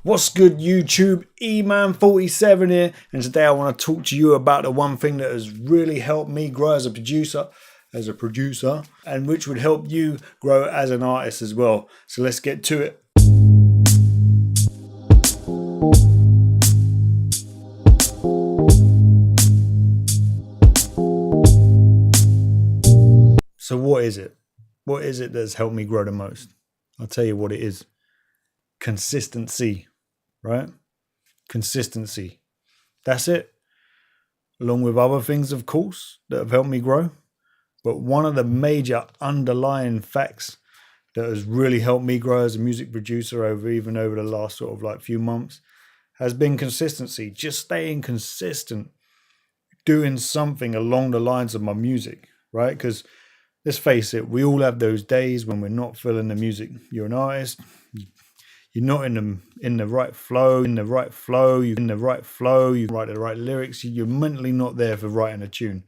What's good, YouTube? E-Man47 here, and today I want to talk to you about the one thing that has really helped me grow as a producer, and which would help you grow as an artist as well. So let's get to it. So what is it? What is it that's helped me grow the most? I'll tell you what it is. Consistency, right? Consistency. That's it. Along with other things, of course, that have helped me grow. But one of the major underlying facts that has really helped me grow as a music producer over the last sort of like few months has been consistency. Just staying consistent, doing something along the lines of my music, right? Because let's face it, we all have those days when we're not feeling the music. You're an artist, you're not in the right flow, you write the right lyrics, you're mentally not there for writing a tune.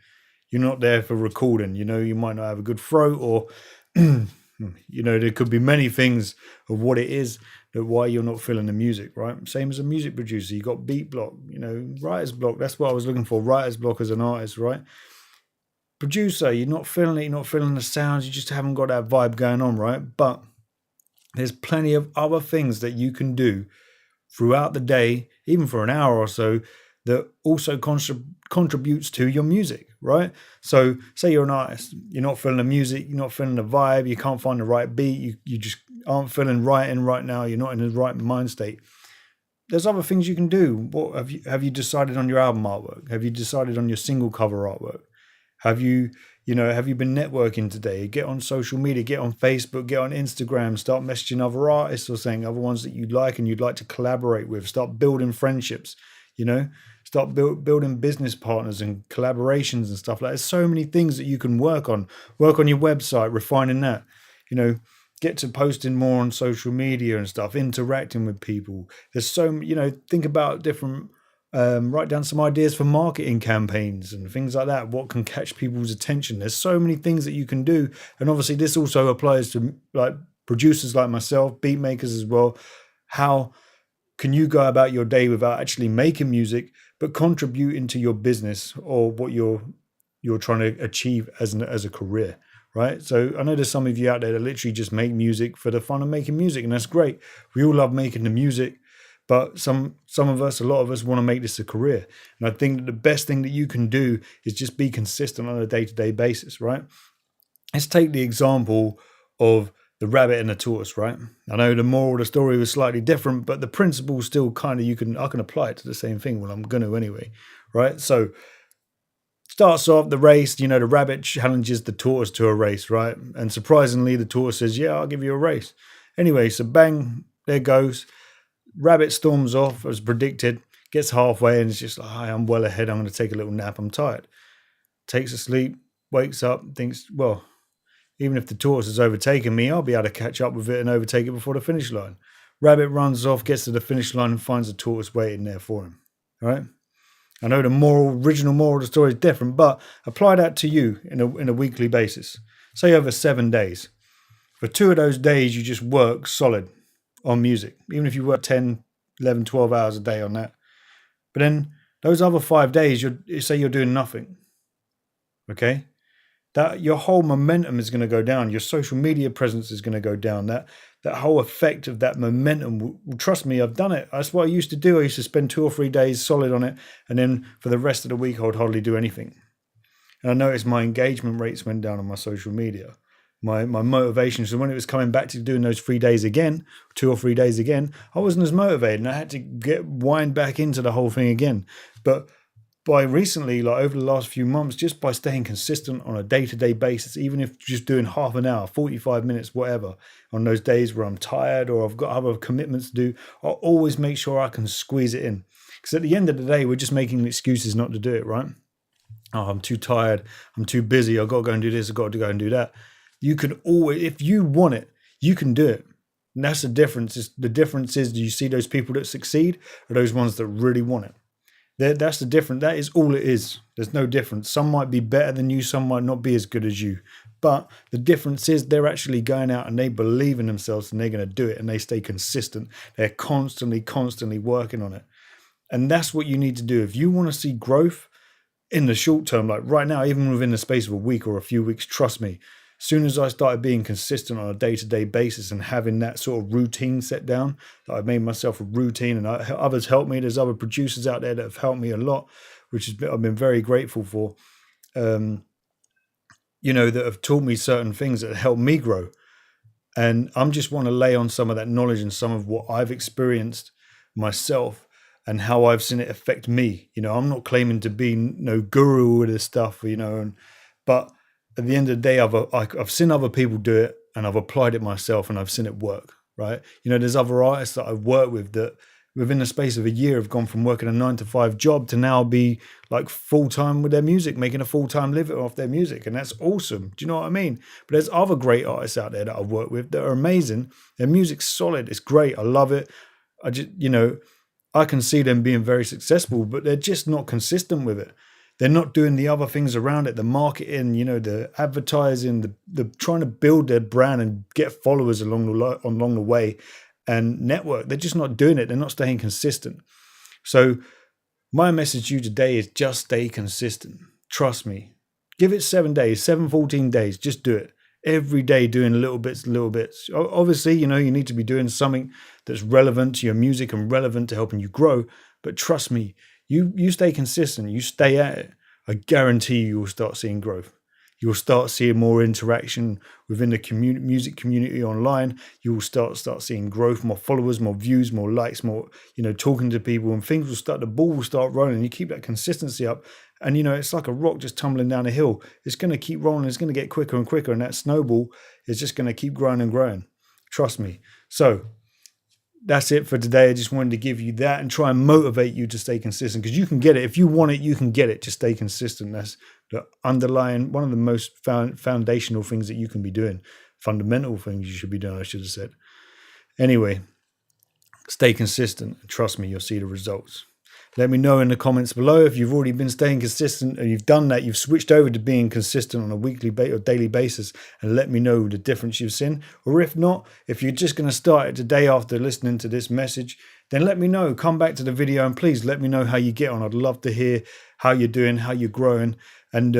You're not there for recording. You might not have a good throat, or there could be many things of what it is that why you're not feeling the music, right? Same as a music producer, you got beat block, writer's block. That's what I was looking for, writer's block as an artist, right? Producer, you're not feeling it, you're not feeling the sounds, you just haven't got that vibe going on, right? But there's plenty of other things that you can do throughout the day, even for an hour or so, that also contributes to your music, right? So say you're an artist, you're not feeling the music, you're not feeling the vibe, you can't find the right beat, you just aren't feeling writing right now, you're not in the right mind state. There's other things you can do. What have you decided on your album artwork? Have you decided on your single cover artwork? Have you been networking today? Get on social media, get on Facebook, get on Instagram, start messaging other artists or saying other ones that you like and you'd like to collaborate with. Start building friendships, start building business partners and collaborations and stuff like that. There's so many things that you can work on your website, refining that, get to posting more on social media and stuff, interacting with people. There's think about different, write down some ideas for marketing campaigns and things like that. What can catch people's attention? There's so many things that you can do. And obviously this also applies to like producers like myself, beat makers as well. How can you go about your day without actually making music, but contributing to your business or what you're trying to achieve as a career, right? So I know there's some of you out there that literally just make music for the fun of making music, and that's great. We all love making the music, but some of us, a lot of us, want to make this a career. And I think that the best thing that you can do is just be consistent on a day-to-day basis, right? Let's take the example of the rabbit and the tortoise, right? I know the moral of the story was slightly different, but the principle still kind of, I can apply it to the same thing. Well, I'm going to anyway, right? So starts off the race, the rabbit challenges the tortoise to a race, right? And surprisingly, the tortoise says, yeah, I'll give you a race. Anyway, so bang, there goes. Rabbit storms off as predicted, gets halfway and it's just like, I'm well ahead, I'm going to take a little nap, I'm tired. Takes a sleep, wakes up, thinks, well, even if the tortoise has overtaken me, I'll be able to catch up with it and overtake it before the finish line. Rabbit runs off, gets to the finish line and finds the tortoise waiting there for him, right? I know the original moral of the story is different, but apply that to you in a weekly basis. Say over 7 days. For 2 of those days, you just work solid on music, even if you work 10, 11, 12 hours a day on that. But then those other 5 days, you're doing nothing. Okay? That your whole momentum is going to go down. Your social media presence is going to go down. That whole effect of that momentum, trust me, I've done it. That's what I used to do. I used to spend 2 or 3 days solid on it. And then for the rest of the week, I would hardly do anything. And I noticed my engagement rates went down on my social media. My motivation. So when it was coming back to doing those 3 days again, 2 or 3 days again, I wasn't as motivated and I had to wind back into the whole thing again. But by recently, like over the last few months, just by staying consistent on a day-to-day basis, even if just doing half an hour, 45 minutes, whatever, on those days where I'm tired or I've got other commitments to do, I'll always make sure I can squeeze it in. Because at the end of the day, we're just making excuses not to do it, right? Oh, I'm too tired. I'm too busy. I've got to go and do this. I've got to go and do that. You can always, if you want it, you can do it. And that's the difference. The difference is, do you see those people that succeed or those ones that really want it? That's the difference. That is all it is. There's no difference. Some might be better than you. Some might not be as good as you. But the difference is they're actually going out and they believe in themselves and they're going to do it, and they stay consistent. They're constantly working on it. And that's what you need to do. If you want to see growth in the short term, like right now, even within the space of a week or a few weeks, trust me, as soon as I started being consistent on a day-to-day basis and having that sort of routine set down, that I've made myself a routine, and others help me. There's other producers out there that have helped me a lot, which I've been very grateful for, that have taught me certain things that help me grow. And I'm just want to lay on some of that knowledge and some of what I've experienced myself and how I've seen it affect me. I'm not claiming to be no guru with this stuff, but at the end of the day, I've seen other people do it and I've applied it myself and I've seen it work, right? There's other artists that I've worked with that within the space of a year have gone from working a 9-to-5 job to now be like full-time with their music, making a full-time living off their music. And that's awesome. Do you know what I mean? But there's other great artists out there that I've worked with that are amazing. Their music's solid. It's great. I love it. I just, I can see them being very successful, but they're just not consistent with it. They're not doing the other things around it, the marketing, the advertising, the trying to build their brand and get followers along the way and network. They're just not doing it. They're not staying consistent. So my message to you today is just stay consistent. Trust me. Give it 7 days, 14 days. Just do it. Every day doing little bits. Obviously, you need to be doing something that's relevant to your music and relevant to helping you grow. But trust me, you stay consistent, you stay at it. I guarantee you will start seeing growth. You'll start seeing more interaction within the music community online. You will start seeing growth, more followers, more views, more likes, more, talking to people, and things the ball will start rolling. You keep that consistency up. And, it's like a rock just tumbling down a hill. It's going to keep rolling. It's going to get quicker and quicker. And that snowball is just going to keep growing and growing. Trust me. So that's it for today. I just wanted to give you that and try and motivate you to stay consistent, because you can get it. If you want it, you can get it. Just stay consistent. That's the underlying, one of the most foundational things that you can be doing. Fundamental things you should be doing, I should have said. Anyway, stay consistent. Trust me, you'll see the results. Let me know in the comments below if you've already been staying consistent and you've done that, you've switched over to being consistent on a weekly or daily basis, and let me know the difference you've seen. Or if not, if you're just going to start it today after listening to this message, then let me know. Come back to the video and please let me know how you get on. I'd love to hear how you're doing, how you're growing, and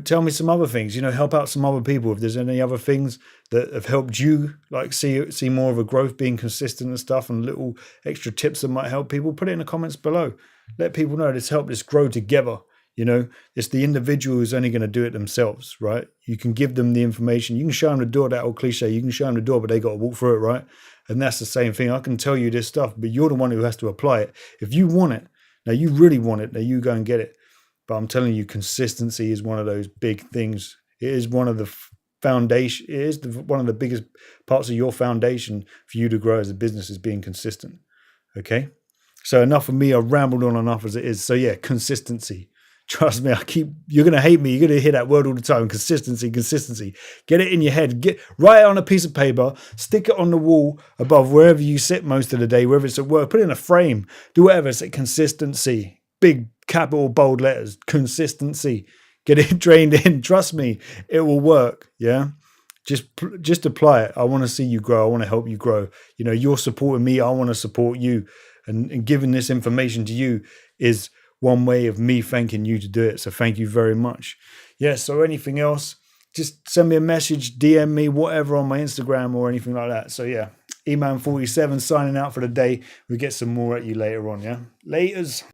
tell me some other things, help out some other people. If there's any other things that have helped you, like see more of a growth, being consistent and stuff, and little extra tips that might help people, put it in the comments below. Let people know this help us grow together. It's the individual who's only going to do it themselves, right? You can give them the information. You can show them the door, that old cliche. You can show them the door, but they got to walk through it, right? And that's the same thing. I can tell you this stuff, but you're the one who has to apply it. If you want it, now you really want it, now you go and get it. But I'm telling you, consistency is one of those big things. It is one of the foundation. It is one of the biggest parts of your foundation for you to grow as a business, is being consistent. Okay. So enough of me. I've rambled on enough as it is. So yeah, consistency. Trust me, you're going to hate me. You're going to hear that word all the time. Consistency. Get it in your head. Write it on a piece of paper. Stick it on the wall above wherever you sit most of the day, whether it's at work. Put it in a frame. Do whatever. It's consistency. Big capital bold letters. Consistency. Get it drained in. Trust me, it will work. Yeah. Just apply it. I want to see you grow. I want to help you grow. You're supporting me. I want to support you. And giving this information to you is one way of me thanking you to do it. So thank you very much. Yeah. So anything else, just send me a message, DM me, whatever, on my Instagram or anything like that. So yeah, eman47 signing out for the day. We'll get some more at you later on. Yeah. Laters.